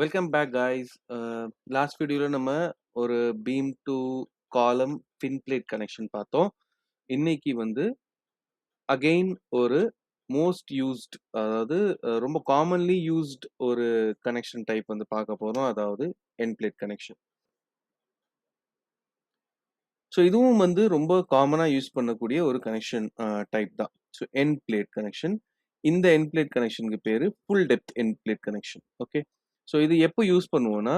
Welcome back guys. Last வீடியோவில் நம்ம ஒரு பீம் டு காலம் ஃபின் பிளேட் கனெக்ஷன் பார்த்தோம். இன்னைக்கு வந்து அகெயின் ஒரு மோஸ்ட் யூஸ்ட், அதாவது ரொம்ப காமன்லி யூஸ்ட் ஒரு கனெக்ஷன் டைப் வந்து பார்க்க போகிறோம், அதாவது என் பிளேட் கனெக்ஷன். ஸோ இதுவும் வந்து ரொம்ப காமனாக யூஸ் பண்ணக்கூடிய ஒரு கனெக்ஷன் டைப் தான். ஸோ என் பிளேட் கனெக்ஷன். இந்த என் பிளேட் கனெக்ஷனுக்கு பேர் ஃபுல் டெப்த் என் பிளேட் கனெக்ஷன். ஓகே, ஸோ இது எப்போ யூஸ் பண்ணுவோம்னா,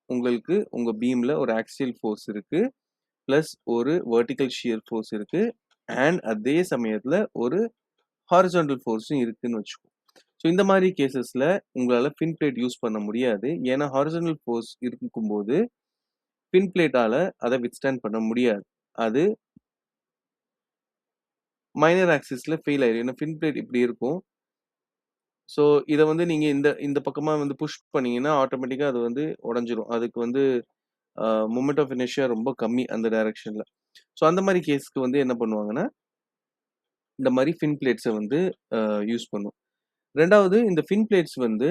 உங்களுக்கு உங்கள் பீமில் ஒரு ஆக்சியல் ஃபோர்ஸ் இருக்குது, ப்ளஸ் ஒரு வெர்டிக்கல் ஷியர் ஃபோர்ஸ் இருக்குது, அண்ட் அதே சமயத்தில் ஒரு ஹாரிசான்டல் ஃபோர்ஸும் இருக்குன்னு வச்சுக்கோங்க. ஸோ இந்த மாதிரி கேசஸில் உங்களால் ஃபின் பிளேட் யூஸ் பண்ண முடியாது. ஏன்னா ஹாரிசான்டல் ஃபோர்ஸ் இருக்கும்போது ஃபின் பிளேட்டால் அதை வித்ஸ்டாண்ட் பண்ண முடியாது. அது மைனர் ஆக்சிஸில் ஃபெயில் ஆயிடும். ஏன்னா ஃபின் பிளேட் இப்படி இருக்கும். ஸோ இதை வந்து நீங்கள் இந்த இந்த பக்கமாக வந்து புஷ் பண்ணீங்கன்னா ஆட்டோமேட்டிக்காக அது வந்து உடஞ்சிரும். அதுக்கு வந்து மொமெண்ட் ஆஃப் இனர்ஷியா ரொம்ப கம்மி அந்த டைரக்ஷனில். ஸோ அந்த மாதிரி கேஸ்க்கு வந்து என்ன பண்ணுவாங்கன்னா, இந்த மாதிரி ஃபின் பிளேட்ஸை வந்து யூஸ் பண்ணும். ரெண்டாவது, இந்த ஃபின் பிளேட்ஸ் வந்து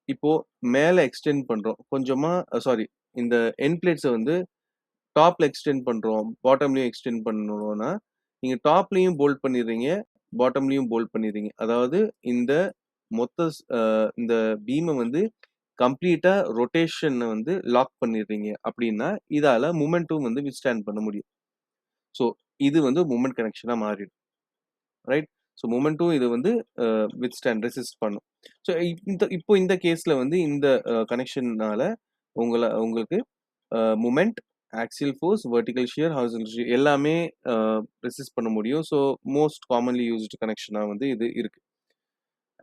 இப்போ மேலே எக்ஸ்டெண்ட் பண்ணுறோம் கொஞ்சமாக, சாரி, இந்த என் பிளேட்ஸை வந்து டாப்ல எக்ஸ்டெண்ட் பண்ணுறோம், பாட்டம்லையும் எக்ஸ்டெண்ட் பண்ணணும்னா நீங்கள் டாப்லையும் போல்ட் பண்ணிடுறீங்க, பாட்டம்லையும் போல்ட் பண்ணிடுறீங்க. அதாவது இந்த மொத்த இந்த பீமை வந்து கம்ப்ளீட்டா ரொட்டேஷனை வந்து லாக் பண்ணிடுறீங்க. அப்படின்னா இதால மூமெண்ட்டும் வந்து வித்ஸ்டாண்ட் பண்ண முடியும். ஸோ இது வந்து மூமெண்ட் கனெக்ஷனா மாறிடும், ரைட்? ஸோ மூமெண்ட்டும் இது வந்து வித்ஸ்டாண்ட் ரெசிஸ்ட் பண்ணும். ஸோ இப்போ இந்த கேஸ்ல வந்து இந்த கனெக்ஷன்னால உங்களுக்கு moment, axial force, vertical shear, horizontal shear எல்லாமே ரெசிஸ்ட் பண்ண முடியும். ஸோ மோஸ்ட் காமன்லி யூஸ்டு கனெக்ஷனா வந்து இது இருக்கு.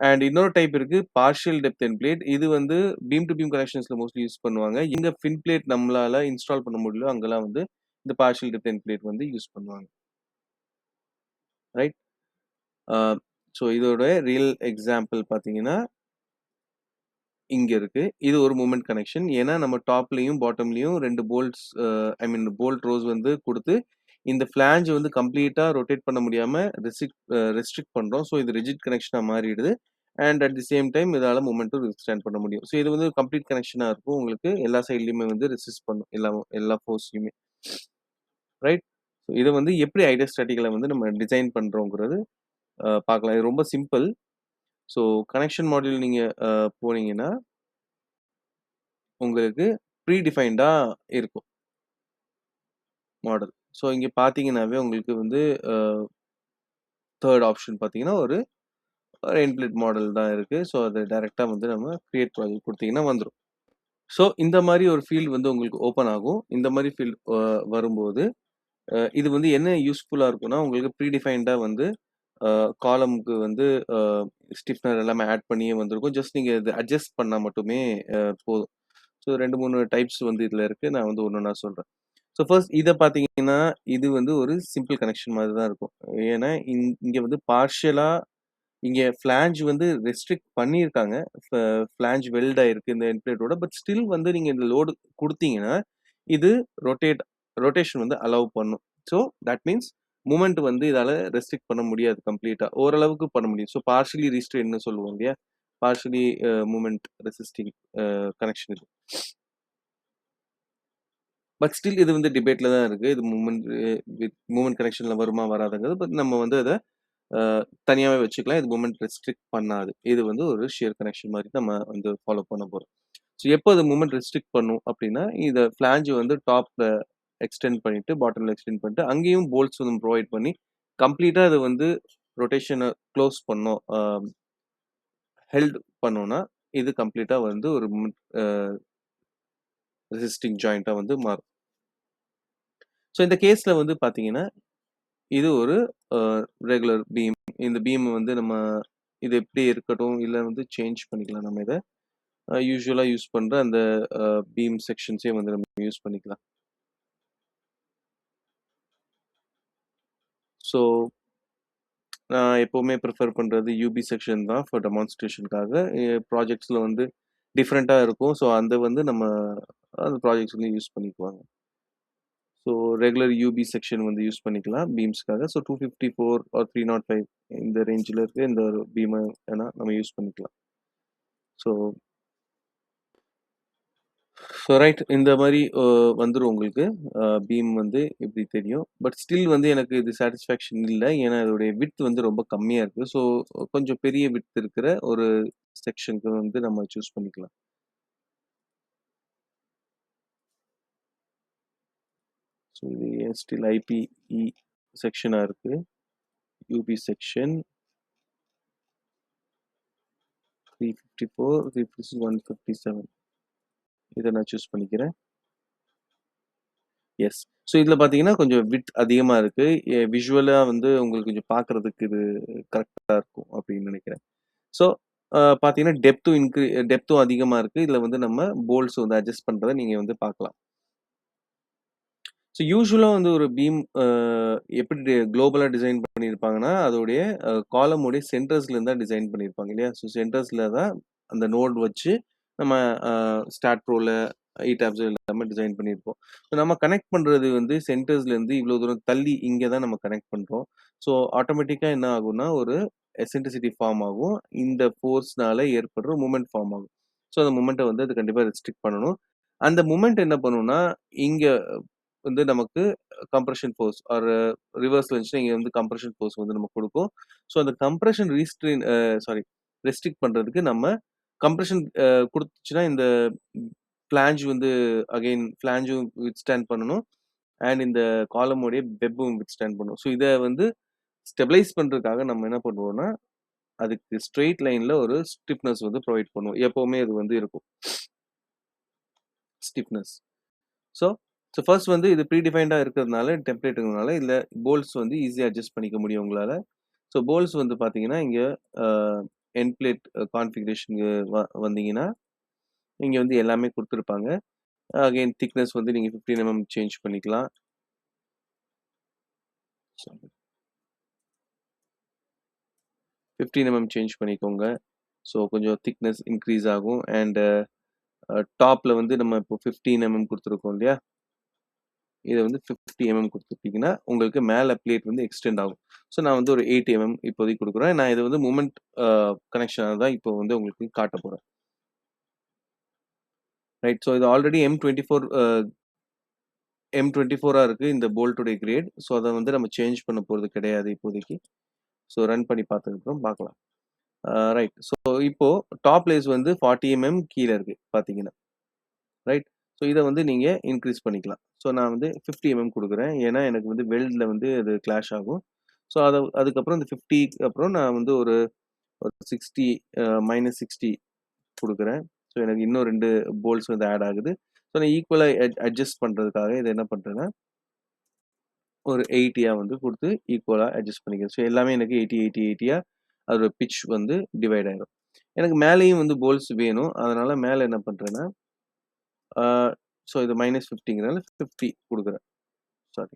அண்ட் இன்னொரு டைப் இருக்கு, பார்ஷியல் டெப்த் என் பிளேட். இது வந்து பீம் டு பீம் கனெக்ஷன்ஸ்ல மோஸ்ட்லி யூஸ் பண்ணுவாங்க. எங்க ஃபின் பிளேட் நம்மளால இன்ஸ்டால் பண்ண முடியல அங்கெல்லாம் வந்து இந்த பார்ஷியல் டெப்த் என் பிளேட் வந்து யூஸ் பண்ணுவாங்க, ரைட்? ஸோ இதோட ரியல் எக்ஸாம்பிள் பார்த்தீங்கன்னா இங்க இருக்கு. இது ஒரு மூமெண்ட் கனெக்ஷன். ஏன்னா நம்ம டாப்லயும் பாட்டம்லயும் 2 போல்ட்ஸ், ஐ மீன் போல்ட் ரோஸ் வந்து கொடுத்து இந்த ஃபிளாஞ்ச் வந்து கம்ப்ளீட்டா ரொட்டேட் பண்ண முடியாம ரெஸ்ட்ரிக்ட் பண்றோம். ஸோ இது ரிஜிட் கனெக்ஷனா மாறிடுது. And at the same time இதால மூமெண்ட்டும் வித்ஸ்டாண்ட் பண்ண முடியும். ஸோ இது வந்து கம்ப்ளீட் கனெக்ஷனா இருக்கும். உங்களுக்கு எல்லா சைட்லயுமே வந்து ரெசிஸ்ட் பண்ணும், எல்லா ஃபோர்ஸையுமே, ரைட்? ஸோ இதை வந்து எப்படி ஹைட்ரோஸ்டாட்டிக்ல வந்து நம்ம டிசைன் பண்றோங்கிறது பார்க்கலாம். இது ரொம்ப சிம்பிள். ஸோ கனெக்ஷன் மாடியூல் நீங்க போனீங்கன்னா உங்களுக்கு ப்ரீ டிஃபைன்டா இருக்கும் மாடல். ஸோ இங்க பார்த்தீங்கன்னாவே உங்களுக்கு வந்து தேர்ட் ஆப்ஷன் பார்த்தீங்கன்னா ஒரு எண்ட் பிளேட் மாடல் தான் இருக்கு. ஸோ அது டைரக்டா வந்து நம்ம கிரியேட் ப்ராஜெக்ட் கொடுத்தீங்கன்னா வந்துரும். ஸோ இந்த மாதிரி ஒரு ஃபீல்ட் வந்து உங்களுக்கு ஓப்பன் ஆகும். இந்த மாதிரி ஃபீல்ட் வரும்போது இது வந்து என்ன யூஸ்ஃபுல்லா இருக்கும்னா, உங்களுக்கு ப்ரீ டிஃபைன்டா வந்து காலம்க்கு வந்து ஸ்டிஃப்னர் எல்லாமே ஆட் பண்ணியே வந்திருக்கும். ஜஸ்ட் நீங்க இத அட்ஜஸ்ட் பண்ணா மட்டுமே போதும். ஸோ 2, 3 டைப்ஸ் வந்து இதுல இருக்கு. நான் வந்து ஒண்ணொண்ணா சொல்றேன். ஸோ ஃபர்ஸ்ட் இத பார்த்தீங்கன்னா, இது வந்து ஒரு சிம்பிள் கனெக்ஷன் மாதிரி தான் இருக்கும். ஏன்னா இங்க வந்து பார்ஷியலா இங்க ஃபிளாஞ்ச் வந்து ரெஸ்ட்ரிக்ட் பண்ணியிருக்காங்க. ஃபிளாஞ்ச் வெல்ட் ஆயிருக்கு இந்த எண்ட் பிளேட்டோட. பட் ஸ்டில் வந்து நீங்க இந்த லோடு குடுத்தீங்கன்னா, இது ரொட்டேஷன் வந்து அலோவ் பண்ணும். ஸோ தட் மீன்ஸ் மூவ்மெண்ட் வந்து இதால ரெஸ்ட்ரிக்ட் பண்ண முடியாது கம்ப்ளீட்டா. ஓரளவுக்கு பண்ண முடியும். ஸோ பார்ஷியலி ரிஸ்ட்ரெயின்னு சொல்லுவோம் இல்லையா? பார்ஷியலி மூவ்மெண்ட் ரெசிஸ்டிங் கனெக்ஷன் இது. பட் ஸ்டில் இது வந்து டிபேட்ல தான் இருக்கு. இது மூவ்மெண்ட் கனெக்ஷன்ல வருமா வராதுங்கிறது. பட் நம்ம வந்து அத தனியாவே வச்சுக்கலாம். இது மூவ்மெண்ட் ரெஸ்ட்ரிக்ட் பண்ணாது. இது வந்து ஒரு ஷியர் கனெக்ஷன் மாரி நம்ம வந்து ஃபாலோ பண்ண போறோம். ஸோ எப்போ அது மூவ்மெண்ட் ரெஸ்ட்ரிக்ட் பண்ணும் அப்டின்னா, இத ஃபிளாஞ்ச் வந்து டாப்ல எக்ஸ்டெண்ட் பண்ணிட்டு, பாட்டம்ல எக்ஸ்டெண்ட் பண்ணிட்டு, அங்கேயும் போல்ட்ஸ் வந்து ப்ரொவைட் பண்ணி, கம்ப்ளீட்டா அது வந்து ரொட்டேஷன க்ளோஸ் பண்ணும். ஹெல்ட் பண்ணும்னா, இது கம்ப்ளீட்டா வந்து ஒரு ரெசிஸ்டிங் ஜாயிண்ட்டா வந்து மாறும். ஸோ இந்த கேஸ்ல வந்து பார்த்தீங்கன்னா, இது ஒரு ரெகுலர் பீம். இந்த பீம் வந்து நம்ம இது எப்படி இருக்கட்டும், இல்ல வந்து சேஞ்ச் பண்ணிக்கலாம் நம்ம இத. யூசுவலா யூஸ் பண்ற அந்த பீம் செக்ஷன்ஸே வந்து நம்ம யூஸ் பண்ணிக்கலாம். ஸோ நான் எப்பவுமே ப்ரிஃபர் பண்றது யூபி செக்ஷன் தான் ஃபார் டெமான்ஸ்ட்ரேஷனுக்காக. ப்ராஜெக்ட்ஸ்ல வந்து டிஃப்ரெண்ட்டா இருக்கும். ஸோ அந்த வந்து நம்ம அந்த ப்ராஜெக்ட்ஸ் வந்து யூஸ் பண்ணிக்குவாங்க. ஸோ ரெகுலர் யூபி செக்ஷன் வந்து யூஸ் பண்ணிக்கலாம் பீம்ஸ்க்காக. ஸோ 254 ஆர் 305 இந்த ரேஞ்சில இருக்க இந்த ஒரு பீம வேணா நம்ம யூஸ் பண்ணிக்கலாம். ஸோ ஸோ ரைட் இந்த மாரி வந்துரும் உங்களுக்கு. பீம் வந்து இப்படி தெரியும். பட் ஸ்டில் வந்து எனக்கு இது சாட்டிஸ்ஃபேக்ஷன் இல்ல. ஏன்னா அதோடைய விட்த் வந்து ரொம்ப கம்மியா இருக்கு. ஸோ கொஞ்சம் பெரிய விட்த் இருக்கிற ஒரு செக்ஷனுக்கு வந்து நம்ம சூஸ் பண்ணிக்கலாம். ஸோ இது ஸ்டில் ஐபிஇ செக்ஷனா இருக்கு. யூபி செக்ஷன் 354, 356, 157 இத நான் சூஸ் பண்ணிக்கிறேன். எஸ். ஸோ இதில பார்த்தீங்கன்னா, கொஞ்சம் விட்த் அதிகமா இருக்கு. விஷுவலா வந்து உங்களுக்கு கொஞ்சம் பார்க்கறதுக்கு இது கரெக்ட்டா இருக்கும் அப்படின்னு நினைக்கிறேன். ஸோ பார்த்தீங்கன்னா, டெப்த்தும் அதிகமா இருக்கு. இதில வந்து நம்ம போல்ட்ஸ் வந்து அட்ஜஸ்ட் பண்றத நீங்க வந்து பார்க்கலாம். ஸோ யூசுவலா வந்து ஒரு பீம் எப்படி குளோபலா டிசைன் பண்ணியிருப்பாங்கன்னா, அதோடைய காலமுடைய சென்டர்ஸ்லேருந்து தான் டிசைன் பண்ணியிருப்பாங்க இல்லையா? ஸோ சென்டர்ஸ்ல தான் அந்த நோட் வச்சு நம்ம அ ஸ்டார்ட் ப்ரோல, டாப்ஸ் எல்லாமே டிசைன் பண்ணியிருப்போம். ஸோ நம்ம கனெக்ட் பண்றது வந்து சென்டர்ஸ்லேருந்து இவ்வளோ தூரம் தள்ளி இங்க தான் நம்ம கனெக்ட் பண்றோம். ஸோ ஆட்டோமேட்டிக்கா என்ன ஆகும்னா, ஒரு எசென்ட்ரிசிட்டி ஃபார்ம் ஆகும். இந்த ஃபோர்ஸ்னால ஏற்படுற மூவ்மென்ட் ஃபார்ம் ஆகும். ஸோ அந்த மூவ்மென்ட்ட வந்து அது கண்டிப்பா ரெஸ்ட்ரிக்ட் பண்ணணும். அந்த மூவ்மென்ட் என்ன பண்ணும்னா, இங்க வந்து நமக்கு கம்ப்ரஷன் ஃபோர்ஸ் ஆர் ரிவர்ஸ்ல இருந்துச்சுன்னா, இங்க வந்து கம்ப்ரஷன் ஃபோர்ஸ் வந்து நமக்கு குடுக்கும். ஸோ அந்த கம்ப்ரஷன் சாரி ரெஸ்ட்ரிக்ட் பண்றதுக்கு நம்ம கம்ப்ரஷன் குடுத்துச்சுன்னா, இந்த ஃபிளாஞ்ச் வந்து ஃபிளாஞ்சும் வித்ஸ்டாண்ட் பண்ணணும். அண்ட் இந்த காலம் உடைய வெப்பும் வித்ஸ்டாண்ட் பண்ணணும். ஸோ இத வந்து ஸ்டெபிலைஸ் பண்றதுக்காக நம்ம என்ன பண்ணுவோம்னா, அதுக்கு ஸ்ட்ரெய்ட் லைன்ல ஒரு ஸ்டிஃப்னஸ் வந்து புரொவைட் பண்ணுவோம். எப்பவுமே அது வந்து இருக்கும். ஸ்டிஃப்னஸ். ஸோ ஸோ ஃபர்ஸ்ட் வந்து இது ப்ரீ டிஃபைன்டா இருக்கிறதுனால, டெம்ப்ளேட்ங்கிறதுனால இதுல போல்ட்ஸ் வந்து ஈஸியா அட்ஜஸ்ட் பண்ணிக்க முடியும் உங்களால. ஸோ போல்ட்ஸ் வந்து பார்த்தீங்கன்னா, இங்க அ எண்ட் பிளேட் கான்ஃபிகரேஷன்க்கு வந்தீங்கன்னா, இங்க வந்து எல்லாமே குடுத்திருப்பாங்க. அகைன் திக்னஸ் வந்து நீங்க 15 சேஞ்ச் பண்ணிக்கலாம். 15 சேஞ்ச் பண்ணிக்கோங்க. ஸோ கொஞ்சம் திக்னஸ் இன்க்ரீஸ் ஆகும். அண்ட் டாப்ல வந்து நம்ம இப்போ 15 குடுத்துருக்கோம் இல்லையா? இத வந்து 50 குடுத்துட்டீங்கன்னா, உங்களுக்கு மேல பிளேட் வந்து எக்ஸ்டெண்ட் ஆகும். ஸோ நான் வந்து ஒரு 8 இப்போதைக்கு குடுக்குறேன். நான் இத வந்து மொமெண்ட் கனெக்ஷனா தான் இப்போ வந்து உங்களுக்கு காட்டப் போறேன். ரைட். ஸோ இது ஆல்ரெடி M24 இருக்கு இந்த போல்ட்டுடைய கிரேட். ஸோ அத வந்து நம்ம சேஞ்ச் பண்ண போறது கிடையாது இப்போதைக்கு. ஸோ ரன் பண்ணி பார்த்ததுக்கப்புறம் பார்க்கலாம். ரைட். ஸோ இப்போ டாப் லேஸ் வந்து 40 கீழ இருக்கு பார்த்தீங்கன்னா. ரைட். ஸோ இத வந்து நீங்க இன்கிரீஸ் பண்ணிக்கலாம். ஸோ நான் வந்து 50 குடுக்குறேன். ஏன்னா எனக்கு வந்து வெல்ட்ல வந்து அது கிளாஷ் ஆகும். ஸோ அதுக்கப்புறம் இந்த 50க்கு அப்புறம் நான் வந்து ஒரு ஒரு 60 -60 குடுக்குறேன். ஸோ எனக்கு இன்னும் 2 போல்ட்ஸ் வந்து ஆட் ஆகுது. ஸோ நான் ஈக்குவலா அட்ஜஸ்ட் பண்றதுக்காக இத என்ன பண்றேன்னா, ஒரு 80யா வந்து குடுத்து ஈக்குவலா அட்ஜஸ்ட் பண்ணிக்கிறேன். ஸோ எல்லாமே எனக்கு 80, 80, 80யா அதோட பிட்ச் வந்து டிவைட் ஆயிரும். எனக்கு மேலேயும் வந்து போல்ட்ஸ் வேணும். அதனால மேல என்ன பண்றேன்னா, ஆ ஸோ இது -50ங்கிறனால 50 குடுக்குறேன். சாரி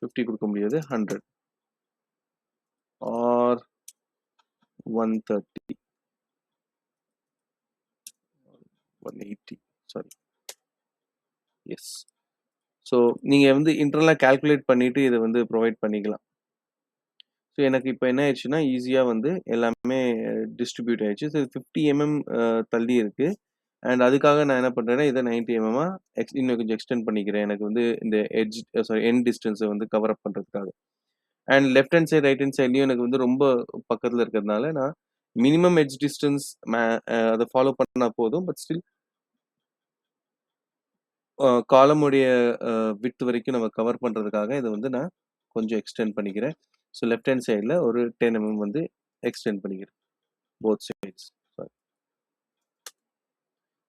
50 குடுக்க முடியாது. 100 ஆர் 130 180 சாரி. எஸ். ஸோ நீங்க வந்து இன்டர்னலா கால்குலேட் பண்ணிட்டு இத வந்து புரொவைட் பண்ணிக்கலாம். ஸோ எனக்கு இப்ப என்ன ஆயிடுச்சுன்னா, ஈஸியா வந்து எல்லாமே டிஸ்ட்ரிபியூட் ஆயிடுச்சு. ஸோ 50 தள்ளி இருக்கு. அண்ட் அதுக்காக நான் என்ன பண்றேன்னா, இத 90 இன்னும் கொஞ்சம் எக்ஸ்டெண்ட் பண்ணிக்கிறேன். எனக்கு வந்து இந்த எண்ட் டிஸ்டன்ஸ வந்து கவர் அப் பண்றதுக்காக. And left hand side, right hand சைட்லயும் எனக்கு வந்து ரொம்ப பக்கத்துல இருக்கிறதுனால, நான் மினிமம் எட்ஜ் டிஸ்டன்ஸ் அத ஃபாலோ பண்ணா போதும். பட் ஸ்டில் காலமுடைய விட்த் வரைக்கும் நம்ம கவர் பண்றதுக்காக இத வந்து நான் கொஞ்சம் எக்ஸ்டெண்ட் பண்ணிக்கிறேன். ஸோ லெஃப்ட் ஹேண்ட் சைட்ல ஒரு 10 வந்து எக்ஸ்டெண்ட் பண்ணிக்கிறேன். Both sides. சாரி.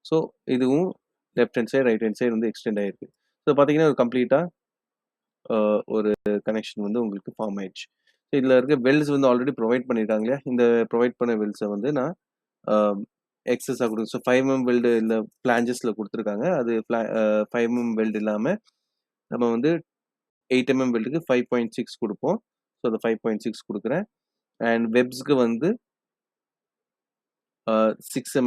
ஸோ இதுவும் left hand side, right hand side வந்து எக்ஸ்டெண்ட் ஆயிருக்கு. ஸோ பார்த்தீங்கன்னா, ஒரு கம்ப்ளீட்டா ஒரு கனெக்ஷன் வந்து உங்களுக்கு ஃபார்ம் ஆயிடுச்சு. ஸோ இதுல இருக்க வெல்ஸ் வந்து ஆல்ரெடி புரொவைட் பண்ணியிருக்காங்க இல்லையா? இந்த புரொவைட் பண்ண வெல்ஸ வந்து நான் அ எக்ஸஸா குடுக்குறேன். ஸோ 5 வெல்டு இந்த ஃபிளாஞ்சஸ்ல குடுத்துருக்காங்க. அது 5 வெல்ட் இல்லாம நம்ம வந்து 8 வெல்டுக்கு 5.6 குடுப்போம். ஸோ அந்த 5.6 குடுக்குறேன். அண்ட் வெப்ஸ்க்கு வந்து 6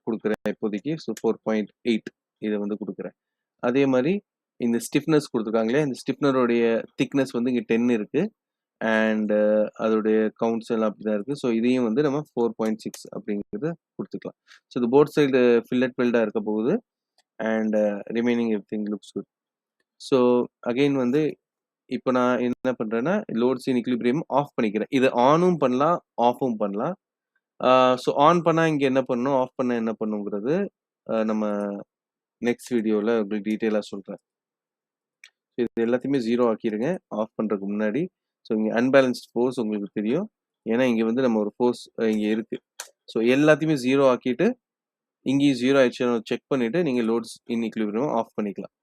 குடுக்குறேன் இப்போதைக்கு. ஸோ 4.8 இத வந்து குடுக்குறேன். அதே மாரி இந்த ஸ்டிஃப்னஸ் குடுத்துருக்காங்க இல்லையா? இந்த ஸ்டிஃப்னருடைய திக்னஸ் வந்து இங்க 10 இருக்கு. அண்ட் அதோடைய கவுண்ட்ஸ் எல்லாம் அப்படிதான் இருக்கு. ஸோ இதையும் வந்து நம்ம 4.6 அப்படிங்கிறது கொடுத்துக்கலாம். ஸோ இது போத் சைடு ஃபில்லட் வெல்டா இருக்க போகுது. And remaining everything looks good. So again வந்து இப்போ நான் என்ன பண்றேன்னா, லோட்ஸ் இன் ஈக்விலிபிரியம் ஆஃப் பண்ணிக்கிறேன். இத ஆனும் பண்ணலாம், ஆஃப்பும் பண்ணலாம். ஸோ ஆன் பண்ணா இங்க என்ன பண்ணணும், ஆஃப் பண்ணா என்ன பண்ணுங்கிறது நம்ம நெக்ஸ்ட் வீடியோல உங்களுக்கு டீட்டெயிலா சொல்றேன். இது எல்லாத்தையுமே 0 ஆக்கிருங்க ஆஃப் பண்றதுக்கு முன்னாடி. ஸோ இங்க அன்பேலன்ஸ்ட் ஃபோர்ஸ் உங்களுக்கு தெரியும். ஏன்னா இங்க வந்து நம்ம ஒரு ஃபோர்ஸ் இங்க இருக்கு. ஸோ எல்லாத்தையுமே 0 ஆக்கிட்டு இங்கேயும் 0 ஆயிடுச்சுன்னு செக் பண்ணிட்டு நீங்க லோட்ஸ் இன் ஈக்விலிபிரியம் ஆஃப் பண்ணிக்கலாம்.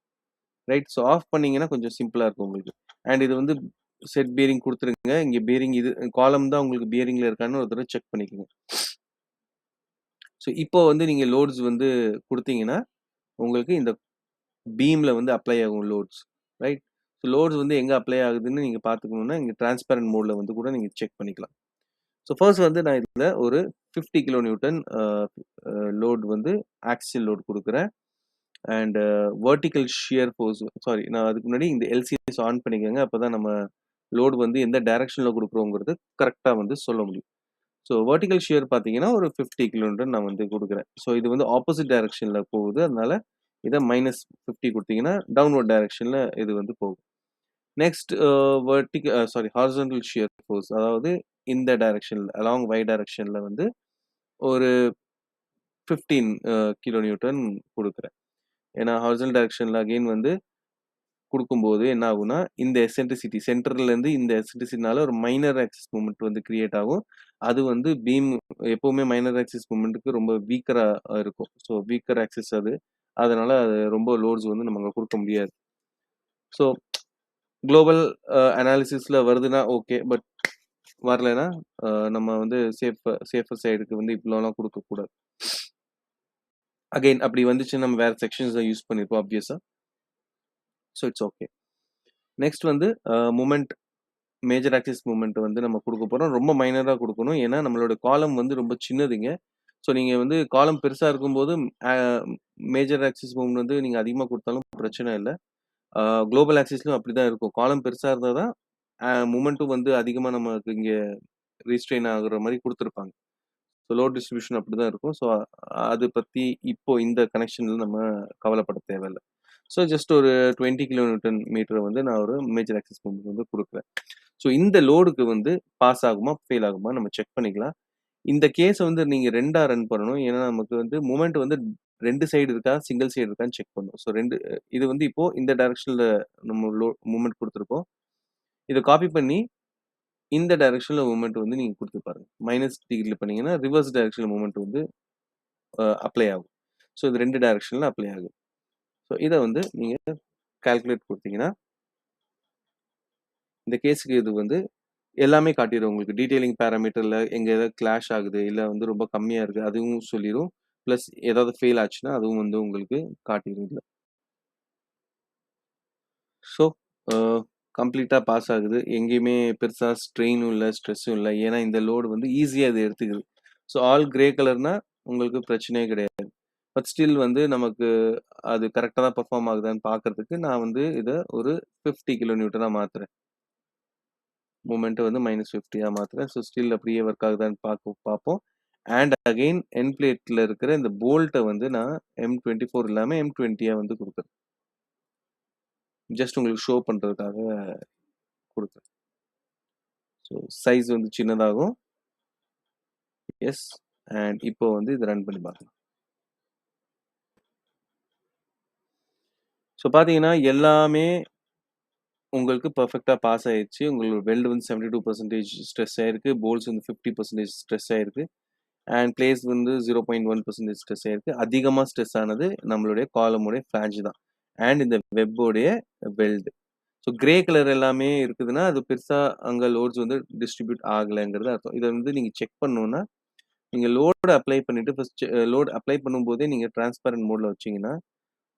ரைட். ஸோ ஆஃப் பண்ணீங்கன்னா கொஞ்சம் சிம்பிளா இருக்கும் உங்களுக்கு. அண்ட் இது வந்து செட் பியரிங் குடுத்துருங்க. இங்க பியரிங் இது காலம் தான் உங்களுக்கு பியரிங்ல இருக்கான்னு ஒரு தடவ செக் பண்ணிக்கங்க. ஸோ இப்போ வந்து நீங்க லோட்ஸ் வந்து குடுத்தீங்கன்னா, உங்களுக்கு இந்த பீம்ல வந்து அப்ளை ஆகும் லோட்ஸ். ரைட். ஸோ லோட்ஸ் வந்து எங்க அப்ளை ஆகுதுன்னு நீங்க பார்த்துக்கணும்னா, இங்க டிரான்ஸ்பரன்ட் மோட்ல வந்து கூட நீங்க செக் பண்ணிக்கலாம். ஸோ ஃபர்ஸ்ட் வந்து நான் இதுல ஒரு 50 கிலோ நியூட்டன் லோட் வந்து ஆக்சியல் லோட் குடுக்குறேன். And vertical shear force sorry நான் அதுக்கு முன்னாடி இந்த எல்சிஎஸ் ஆன் பண்ணிக்கோங்க. அப்பதான் நம்ம லோட் வந்து எந்த டைரக்ஷன்ல குடுக்குறோங்கிறது கரெக்ட்டா வந்து சொல்ல முடியும். ஸோ வெர்டிகல் ஷியர் பார்த்தீங்கன்னா, ஒரு 50 கிலோ நியூட்டன் நான் வந்து குடுக்குறேன். ஸோ இது வந்து ஆப்போசிட் டைரக்ஷன்ல போகுது. அதனால இத -50 குடுத்தீங்கன்னா, டவுன்வர்ட் டைரக்ஷன்ல இது வந்து போகும். நெக்ஸ்ட் ஹாரிசான்டல் ஷியர் ஃபோர்ஸ் அதாவது இந்த டைரக்ஷன்ல அலாங் y டைரக்ஷன்ல வந்து ஒரு 15 கிலோ நியூட்டன் குடுக்குறேன். ஏன்னா ஹாரிசான்டல் டைரக்ஷன்ல அகைன் வந்து குடுக்கும்போது என்ன ஆகும்னா, இந்த எசென்ட்ரிசிட்டி சென்டர்ல இருந்து இந்த எசென்ட்ரிசிட்டினால ஒரு மைனர் ஆக்சிஸ் மூவ்மெண்ட் வந்து கிரியேட் ஆகும். அது வந்து பீம் எப்பவுமே மைனர் ஆக்சிஸ் மூவ்மெண்ட்க்கு ரொம்ப வீக்கரா இருக்கும். ஸோ வீக்கர் ஆக்சிஸ் அது. அதனால அது ரொம்ப லோட்ஸ் வந்து நம்ம குடுக்க முடியாது. ஸோ குளோபல் அனாலிசிஸ்ல வருதுன்னா ஓகே. பட் வரலைன்னா நம்ம வந்து சேஃபர் சைடுக்கு வந்து இவ்வளோலாம் குடுக்கக்கூடாது. அகைன் அப்படி வந்துச்சுன்னா நம்ம வேற செக்ஷன்ஸ் தான் யூஸ் பண்ணிருப்போம் ஆப்வியஸா. So it's okay. நெக்ஸ்ட் வந்து மொமெண்ட் மேஜர் ஆக்சிஸ் மூவ்மெண்ட் வந்து நம்ம குடுக்க போறோம். ரொம்ப மைனரா குடுக்கணும். ஏன்னா நம்மளோட காலம் வந்து ரொம்ப சின்னதுங்க. ஸோ நீங்க வந்து காலம் பெருசா இருக்கும்போது அ மேஜர் ஆக்சிஸ் மூவ்மெண்ட் வந்து நீங்க அதிகமா குடுத்தாலும் பிரச்சனை இல்ல. குளோபல் ஆக்சிஸ்லயும் அப்படிதான் இருக்கும். காலம் பெருசா இருந்தா தான் மொமெண்ட்டும் வந்து அதிகமா நமக்கு இங்க ரீஸ்ட்ரெயின் ஆகுற மாரி குடுத்துருப்பாங்க. ஸோ லோட் டிஸ்ட்ரிபியூஷன் அப்படிதான் இருக்கும். ஸோ அது பத்தி இப்போ இந்த கனெக்ஷன்ல நம்ம கவலைப்பட தேவையில்ல. ஸோ ஜஸ்ட் ஒரு 20 கிலோ நியூட்டன் மீட்டர் வந்து நான் ஒரு மேஜர் ஆக்சிஸ் மூவ்மெண்ட் வந்து குடுக்குறேன். ஸோ இந்த லோடுக்கு வந்து பாஸ் ஆகுமா, ஃபெயில் ஆகுமா நம்ம செக் பண்ணிக்கலாம். இந்த கேஸ வந்து நீங்க 2ஆ ரன் பண்ணணும். ஏன்னா நமக்கு வந்து மொமெண்ட் வந்து 2 சைடு இருக்கா, சிங்கிள் சைடு இருக்கான்னு செக் பண்ணணும். ஸோ 2 இது வந்து இப்போ இந்த டைரக்ஷன்ல நம்ம மொமெண்ட் குடுத்துருக்கோம். இத காப்பி பண்ணி இந்த டைரக்ஷன்ல மொமெண்ட் வந்து நீங்க குடுத்து பாருங்க. மைனஸ் டிகிரில பண்ணீங்கன்னா, ரிவர்ஸ் டைரக்ஷன்ல மொமெண்ட் வந்து அப்ளை ஆகும். ஸோ இது 2 டைரக்ஷன்ல அப்ளை ஆகும். ஸோ இத வந்து நீங்க கால்குலேட் குடுத்தீங்கன்னா, இந்த கேஸ்க்கு இது வந்து எல்லாமே காட்டிரும் உங்களுக்கு. டீட்டெயிலிங் பாராமீட்டர்ல எங்க ஏதாவது கிளாஷ் ஆகுது, இல்ல வந்து ரொம்ப கம்மியா இருக்கு அதுவும் சொல்லிரும். பிளஸ் ஏதாவது ஃபெயில் ஆச்சுன்னா, அதுவும் வந்து உங்களுக்கு காட்டிரும் இதுல. ஸோ அ கம்ப்ளீட்டா பாஸ் ஆகுது. எங்கேயுமே பெருசா ஸ்ட்ரெயினும் இல்ல, ஸ்ட்ரெஸ்ஸும் இல்ல. ஏன்னா இந்த லோடு வந்து ஈஸியா இது எடுத்துக்குது. ஸோ ஆல் கிரே கலர்னா உங்களுக்கு பிரச்சனையே கிடையாது. பட் ஸ்டில் வந்து நமக்கு அது கரெக்ட்டா தான் பெர்ஃபார்ம் ஆகுதான்னு பார்க்கறதுக்கு நான் வந்து இத ஒரு 50 கிலோ நியூட்டனா மாத்துறேன். மொமெண்ட்ட வந்து -50ஆ மாத்துறேன். ஸோ ஸ்டில் அப்படியே ஒர்க் ஆகுதான்னு பார்ப்போம். அண்ட் அகைன் எண்ட் பிளேட்ல இருக்கிற இந்த போல்ட்ட வந்து நான் M24 இல்லாம M20யா வந்து குடுக்குறேன். ஜஸ்ட் உங்களுக்கு ஷோ பண்றதுக்காக குடுக்குறேன். ஸோ சைஸ் வந்து சின்னதாகும். எஸ். அண்ட் இப்போ வந்து இத ரன் பண்ணி பார்க்கலாம். ஸோ பார்த்தீங்கன்னா, எல்லாமே உங்களுக்கு பெர்ஃபெக்ட்டா பாஸ் ஆயிருச்சு. உங்களோட வெல்ட் வந்து 72% ஸ்ட்ரெஸ் ஆயிருக்கு. போல்ட்ஸ் வந்து 50% ஸ்ட்ரெஸ் ஆயிருக்கு. அண்ட் பிளேஸ் வந்து 0.1% ஸ்ட்ரெஸ் ஆயிருக்கு. அதிகமா ஸ்ட்ரெஸ் ஆனது நம்மளுடைய காலமுடைய ஃபிளான்ஜ் தான். அண்ட் இந்த வெப்போடைய வெல்ட். ஸோ கிரே கலர் எல்லாமே இருக்குதுன்னா, அது பெருசா அங்க லோட்ஸ் வந்து டிஸ்ட்ரிபியூட் ஆகலங்கிறது அர்த்தம். இத வந்து நீங்க செக் பண்ணணும்னா, நீங்க லோட் அப்ளை பண்ணிட்டு ஃபர்ஸ்ட் லோட் அப்ளை பண்ணும்போதே நீங்க டிரான்ஸ்பரன்ட் மோட்ல வச்சீங்கன்னா,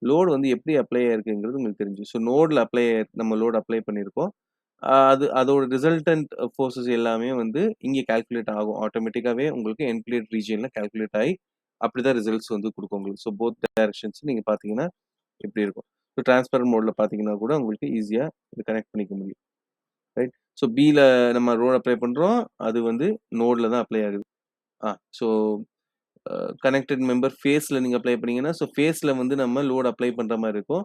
லோட் வந்து எப்படி அப்ளை ஆயிருக்குங்கிறது உங்களுக்கு தெரிஞ்சுரும். ஸோ நோட்ல நம்ம லோட் அப்ளை பண்ணியிருக்கோம். அதோட ரிசல்டன்ட் ஃபோர்ஸஸ் எல்லாமே வந்து இங்க கால்குலேட் ஆகும். ஆட்டோமேட்டிக்காவே உங்களுக்கு எண்ட் பிளேட் ரீஜியன்ல கால்குலேட் ஆயி, அப்படிதான் ரிசல்ட்ஸ் வந்து குடுக்கும் உங்களுக்கு. ஸோ போத் டைரக்ஷன்ஸ் நீங்க பார்த்தீங்கன்னா இப்படி இருக்கும். ஸோ டிரான்ஸ்பரன்ட் மோட்ல பார்த்தீங்கன்னா கூட உங்களுக்கு ஈஸியா இத கனெக்ட் பண்ணிக்க முடியும். ரைட். ஸோ பில நம்ம லோட் அப்ளை பண்றோம். அது வந்து நோட்ல தான் அப்ளை ஆகுது. ஸோ கனெக்டட் மெம்பர் ஃபேஸ்ல நீங்க அப்ளை பண்ணீங்கன்னா, ஸோ ஃபேஸ்ல வந்து நம்ம லோட் அப்ளை பண்ற மாரி இருக்கும்.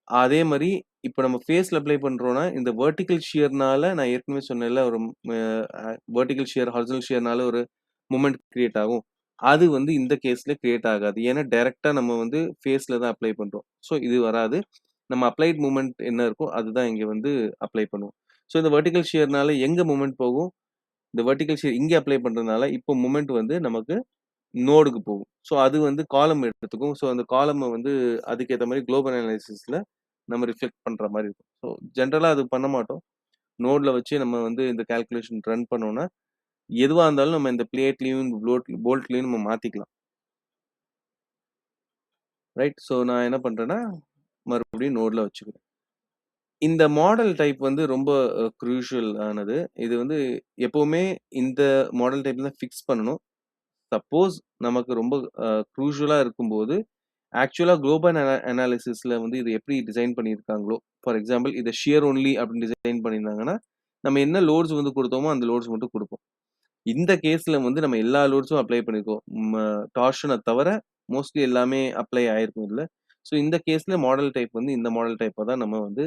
அதே மாரி இப்ப நம்ம ஃபேஸ்ல அப்ளை பண்றோம்னா, இந்த வெர்டிகல் ஷியர்னால நான் ஏற்கனவே சொன்னேன்ல, ஒரு வெர்டிகல் ஷியர், ஹாரிசான்டல் ஷியர்னால ஒரு மொமெண்ட் கிரியேட் ஆகும். அது வந்து இந்த கேஸ்ல கிரியேட் ஆகாது. ஏன்னா, டைரக்ட்டா நம்ம வந்து ஃபேஸ்ல தான் அப்ளை பண்றோம். ஸோ இது வராது. நம்ம அப்ளைட் மொமெண்ட் என்ன இருக்கோ, அதுதான் இங்க வந்து அப்ளை பண்ணுவோம். ஸோ இந்த வெர்டிகல் ஷியர்னால எங்க மொமெண்ட் போகும்? இந்த வெர்டிகல் ஷியர் இங்க அப்ளை பண்றதுனால, இப்போ மொமெண்ட் வந்து நமக்கு நோடுக்கு போகும். ஸோ அது வந்து காலம் எடுத்துக்கும். ஸோ அந்த காலம வந்து அதுக்கேத்த மாரி குளோபல் அனாலிசிஸ்ல நம்ம ரிஃப்ளெக்ட் பண்ற மாரி இருக்கும். ஸோ ஜெனரலா அது பண்ண மாட்டோம். நோட்ல வச்சு நம்ம வந்து இந்த கால்குலேஷன் ரன் பண்ணோம்னா, எதுவா இருந்தாலும் நம்ம இந்த பிளேட்லயும், போல்ட்லயும் நம்ம மாத்திக்கலாம். ரைட். ஸோ நான் என்ன பண்றேன்னா, மறுபடியும் நோட்ல வச்சுக்கிறேன். இந்த மாடல் டைப் வந்து ரொம்ப க்ரூஷியல் ஆனது. இது வந்து எப்பவுமே இந்த மாடல் டைப்ல தான் ஃபிக்ஸ் பண்ணணும். சப்போஸ் நமக்கு ரொம்ப க்ரூஷியலா இருக்கும்போது, ஆக்சுவலா குளோபல் அனாலிசிஸ்ல வந்து இது எப்படி டிசைன் பண்ணியிருக்காங்களோ, ஃபார் எக்ஸாம்பிள் இத ஷியர் ஒன்லி அப்படின்னு டிசைன் பண்ணியிருந்தாங்கன்னா, நம்ம என்ன லோட்ஸ் வந்து குடுத்தோமோ, அந்த லோட்ஸ் மட்டும் குடுப்போம். இந்த கேஸ்ல வந்து நம்ம எல்லா லோட்ஸும் அப்ளை பண்ணியிருக்கோம். டார்ஷன தவிர மோஸ்ட்லி எல்லாமே அப்ளை ஆயிருக்கும் இதுல. ஸோ இந்த கேஸ்ல மாடல் டைப் வந்து இந்த மாடல் டைப்ப தான் நம்ம வந்து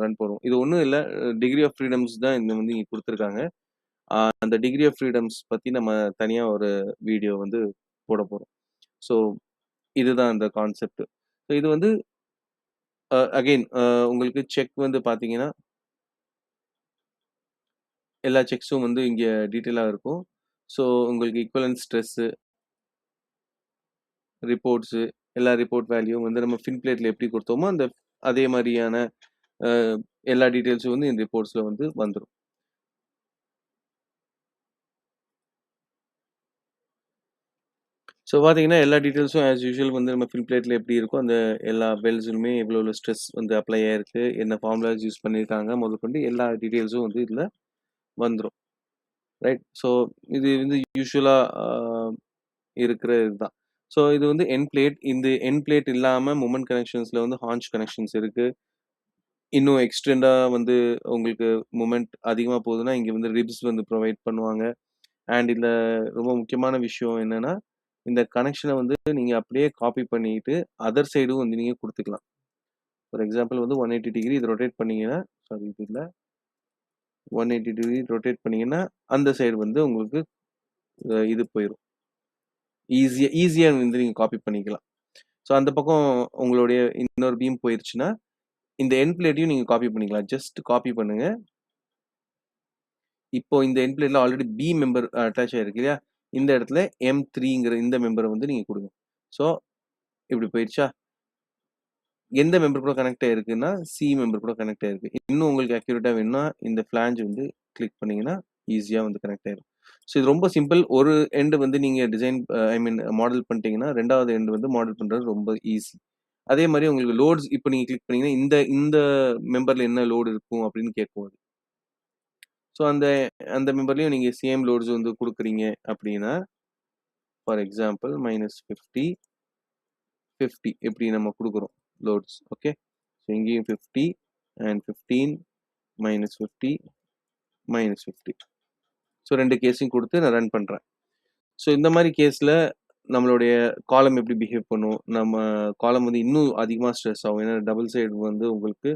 ரன் பண்ணுவோம். இது ஒண்ணும் இல்ல. டிகிரி ஆஃப் ஃப்ரீடம்ஸ் தான் இங்க வந்து இங்க குடுத்துருக்காங்க. அந்த டிகிரி ஆஃப் ஃப்ரீடம்ஸ் பத்தி நம்ம தனியா ஒரு வீடியோ வந்து போடப்போறோம். ஸோ இதுதான் அந்த கான்செப்ட். ஸோ இது வந்து அகைன் உங்களுக்கு செக் வந்து பார்த்தீங்கன்னா, எல்லா செக்ஸும் வந்து இங்க டீட்டெயிலா இருக்கும். ஸோ உங்களுக்கு ஈக்வலன்ட் ஸ்ட்ரெஸ்ஸு, ரிப்போர்ட்ஸு, எல்லா ரிப்போர்ட் வேல்யூவும் வந்து நம்ம ஃபின்பிளேட்ல எப்படி குடுத்தோமோ, அதே மாரியான அ எல்லா டீட்டெயில்ஸும் வந்து இந்த ரிப்போர்ட்ஸ்ல வந்து வந்துரும். ஸோ பார்த்தீங்கன்னா, எல்லா டீட்டெயில்ஸும் ஆஸ் யூசுவல் வந்து நம்ம ஃபின்பிளேட்ல எப்படி இருக்கோ, அந்த எல்லா பெல்ஸ்லுமே எவ்வளோ ஸ்ட்ரெஸ் வந்து அப்ளை ஆயிருக்கு, என்ன ஃபார்முலாஸ் யூஸ் பண்ணியிருக்காங்க முதற்கொண்டு எல்லா டீட்டெயில்ஸும் வந்து இதுல வந்துரும். ரைட். ஸோ இது வந்து யூசுவலா இருக்கிற இதுதான். ஸோ இது வந்து எண்ட் பிளேட். இந்த எண்ட் பிளேட் இல்லாம மொமெண்ட் கனெக்ஷன்ஸ்ல வந்து ஹான்ச் கனெக்ஷன்ஸ் இருக்கு. இன்னும் எக்ஸ்டெண்டா வந்து உங்களுக்கு மொமெண்ட் அதிகமா போகுதுன்னா, இங்க வந்து ரிப்ஸ் வந்து ப்ரொவைட் பண்ணுவாங்க. அண்ட் இதுல ரொம்ப முக்கியமான விஷயம் என்னன்னா, இந்த கனெக்ஷன வந்து நீங்க அப்படியே காப்பி பண்ணிட்டு, அதர் சைடும் வந்து நீங்க குடுத்துக்கலாம். ஃபார் எக்ஸாம்பிள் வந்து 180 டிகிரி இது ரொட்டேட் பண்ணீங்கன்னா, சாரி இது இல்ல. 180 டிகிரி ரொட்டேட் பண்ணீங்கன்னா, அந்த சைடு வந்து உங்களுக்கு இது போயிரும். ஈஸியா வந்து நீங்க காப்பி பண்ணிக்கலாம். ஸோ அந்த பக்கம் உங்களுடைய இன்னொரு பீம் போயிருச்சுன்னா, இந்த எண்ட் பிளேட்டையும் நீங்க காப்பி பண்ணிக்கலாம். ஜஸ்ட் காப்பி பண்ணுங்க. இப்போ இந்த எண்ட் பிளேட்ல ஆல்ரெடி பி மெம்பர் அட்டாச் ஆயிருக்கு இல்லையா? இந்த இடத்துல M3ங்கிற இந்த மெம்பர வந்து நீங்க குடுங்க. ஸோ இப்படி போயிருச்சா? எந்த மெம்பர் கூட கனெக்ட் ஆயிருக்குன்னா, சி மெம்பர் கூட கனெக்ட் ஆயிருக்கு. இன்னும் உங்களுக்கு அக்யூரேட்டா வேணும்னா, இந்த ஃபிளாஞ்ச் வந்து கிளிக் பண்ணீங்கன்னா, ஈஸியா வந்து கனெக்ட் ஆயிரும். ஸோ இது ரொம்ப சிம்பிள். ஒரு எண்ட் வந்து நீங்க டிசைன் ஐ மீன் மாடல் பண்ணிட்டீங்கன்னா, 2வது எண்ட் வந்து மாடல் பண்றது ரொம்ப ஈஸி. அதே மாரி உங்களுக்கு லோட்ஸ் இப்ப நீங்க கிளிக் பண்ணீங்கன்னா, இந்த இந்த மெம்பர்ல என்ன லோட் இருக்கும் அப்படின்னு கேட்கும் அது. ஸோ அந்த அந்த மெம்பர்லயும் நீங்க சேம் லோட்ஸ் வந்து குடுக்குறீங்க அப்படின்னா, ஃபார் எக்ஸாம்பிள் -50, 50 இப்படி நம்ம குடுக்குறோம் லோட்ஸ். ஓகே. ஸோ இங்கேயும் 50 அண்ட் 15 -50 -50. ஸோ 2 கேஸையும் குடுத்து நான் ரன் பண்றேன். ஸோ இந்த மாரி கேஸ்ல நம்மளுடைய காலம் எப்படி பிஹேவ் பண்ணும்? நம்ம காலம் வந்து இன்னும் அதிகமா ஸ்ட்ரெஸ் ஆகும். ஏன்னா டபுள் சைடு வந்து உங்களுக்கு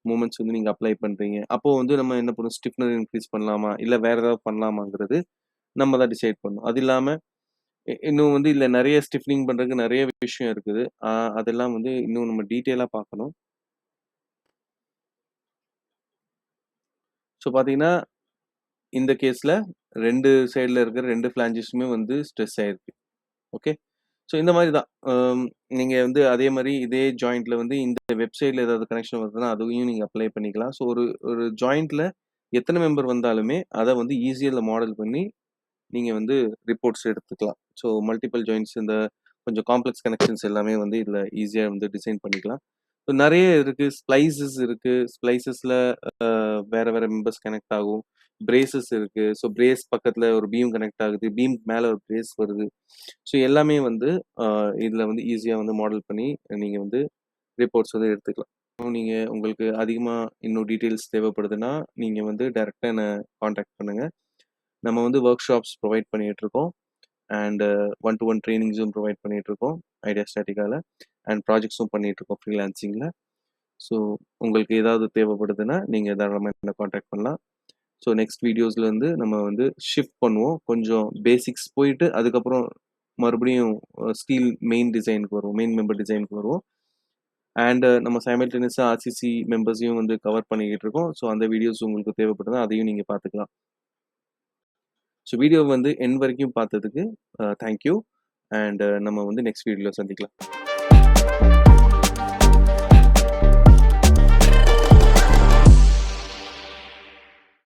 மூவ்மெண்ட்ஸ் வந்து நீங்க அப்ளை பண்றீங்க. அப்போ வந்து நம்ம என்ன பண்ணுவோம்? ஸ்டிஃப்னர் இன்கிரீஸ் பண்ணலாமா? இல்ல வேற ஏதாவது பண்ணலாமாங்கிறது நம்ம தான் டிசைட் பண்ணணும். அது இல்லாம இன்னும் வந்து இதுல நெறைய ஸ்டிஃபனிங் பண்றதுக்கு நெறைய விஷயம் இருக்குது. அதெல்லாம் வந்து இன்னும் நம்ம டீட்டெயிலா பார்க்கணும். ஸோ பார்த்தீங்கன்னா, இந்த கேஸ்ல 2 சைடுல இருக்கிற 2 ஃபிளாஞ்சஸுமே வந்து ஸ்ட்ரெஸ் ஆயிருக்கு. ஓகே. ஸோ இந்த மாரி தான். நீங்க வந்து அதே மாரி இதே ஜாயிண்ட்ல வந்து இந்த வெப்சைட்ல ஏதாவது கனெக்ஷன் வருதுன்னா, அதையும் நீங்க அப்ளை பண்ணிக்கலாம். ஸோ ஒரு ஒரு ஜாயிண்ட்ல எத்தன மெம்பர் வந்தாலுமே, அத வந்து ஈஸியா மாடல் பண்ணி நீங்க வந்து ரிப்போர்ட்ஸ் எடுத்துக்கலாம். ஸோ மல்டிபிள் ஜாயிண்ட்ஸ் இந்த கொஞ்சம் காம்ப்ளெக்ஸ் கனெக்ஷன்ஸ் எல்லாமே வந்து இதுல ஈஸியா வந்து டிசைன் பண்ணிக்கலாம். ஸோ நெறைய இருக்கு. ஸ்ப்ளைசஸ் இருக்கு. ஸ்ப்ளைசஸ்ல வேற வேற மெம்பர்ஸ் கனெக்ட் ஆகும். பிரேசஸ் இருக்கு. ஸோ பிரேஸ் பக்கத்துல ஒரு பீம் கனெக்ட் ஆகுது. பீம் மேல ஒரு பிரேஸ் வருது. ஸோ எல்லாமே வந்து அ இதுல வந்து ஈஸியா வந்து மாடல் பண்ணி நீங்க வந்து ரிப்போர்ட்ஸ் வந்து எடுத்துக்கலாம். நீங்க உங்களுக்கு அதிகமா இன்னும் டீட்டெயில்ஸ் தேவைப்படுதுன்னா, நீங்க வந்து டைரக்ட்டா என்ன கான்டாக்ட் பண்ணுங்க. நம்ம வந்து வொர்க் ஷாப்ஸ் ப்ரொவைட் பண்ணிட்டுருக்கோம். அண்ட் ஒன் டூ ஒன் ட்ரெய்னிங்ஸும் ப்ரொவைட் பண்ணிட்டுருக்கோம். ஐடியா ஸ்டாட்டிக்கால. அண்ட் ப்ராஜெக்ட்ஸும் பண்ணிட்டுருக்கோம் ஃப்ரீலான்சிங்ல. ஸோ உங்களுக்கு ஏதாவது தேவைப்படுதுன்னா, நீங்க தாராளமா என்ன கான்டாக்ட் பண்ணலாம். ஸோ நெக்ஸ்ட் வீடியோஸ்ல வந்து நம்ம வந்து ஷிஃப்ட் பண்ணுவோம். கொஞ்சம் பேசிக்ஸ் போயிட்டு, அதுக்கப்புறம் மறுபடியும் ஸ்டீல் மெயின் டிசைனுக்கு வருவோம். மெயின் மெம்பர் டிசைனுக்கு வருவோம். அண்ட் நம்ம சைமல்டேனியஸா ஆர்சிசி மெம்பர்ஸையும் வந்து கவர் பண்ணிக்கிட்டு இருக்கோம். ஸோ அந்த வீடியோஸ் உங்களுக்கு தேவைப்படுதுனா, அதையும் நீங்க பார்த்துக்கலாம். ஸோ வீடியோ வந்து எண்ட் வரைக்கும் பார்த்ததுக்கு தேங்க் யூ. அண்ட் நம்ம வந்து நெக்ஸ்ட் வீடியோல சந்திக்கலாம்.